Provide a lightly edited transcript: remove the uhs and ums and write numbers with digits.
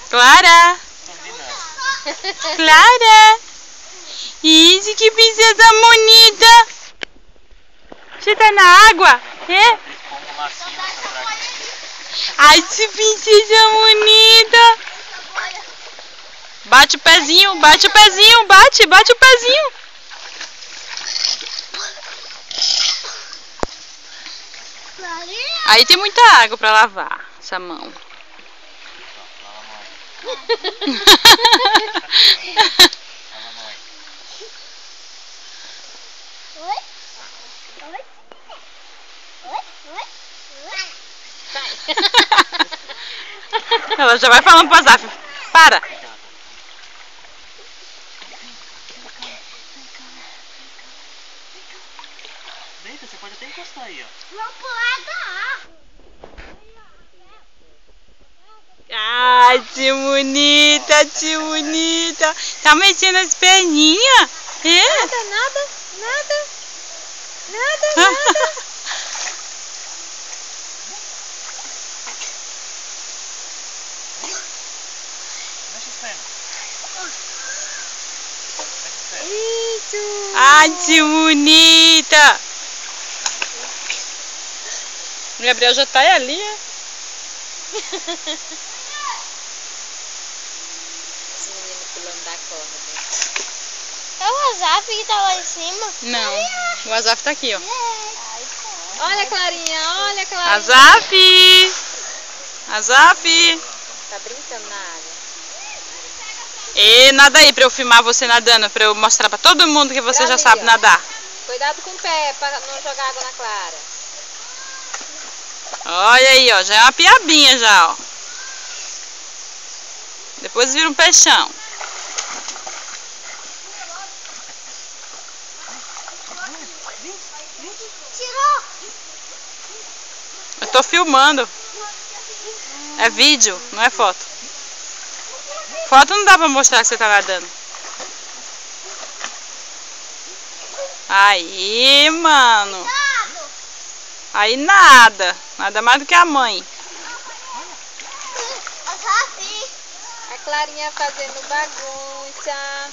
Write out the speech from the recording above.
Clara! Clara! Isso, que princesa bonita! Você tá na água? É? Ai, que princesa bonita! Bate o pezinho, bate o pezinho, bate o pezinho! Aí tem muita água pra lavar essa mão. Ela já vai falando pra Zaf. Para! Deita, você pode até encostar aí, ó. Vamos pular da água. Ai, que bonita, que bonita. Tá mexendo as perninhas? É? Nada. Mexe as pernas. Isso. Ai, que bonita. O Gabriel já tá ali, é? Esse menino pulando da corda. É o Azaf que tá lá em cima? Não, o Azaf tá aqui, ó. Olha, Clarinha, olha, Clarinha. Azaf! Azaf! Tá brincando na água. E nada aí pra eu filmar você nadando, pra eu mostrar pra todo mundo que você já sabe nadar. Cuidado com o pé pra não jogar água na Clara. Olha aí, ó, já é uma piabinha já, ó. Depois vira um peixão. Tirou! Eu tô filmando. É vídeo, não é foto. Foto não dá pra mostrar que você tá nadando. Aí, mano. Aí nada. Nada mais do que a mãe. A Clarinha fazendo bagunça.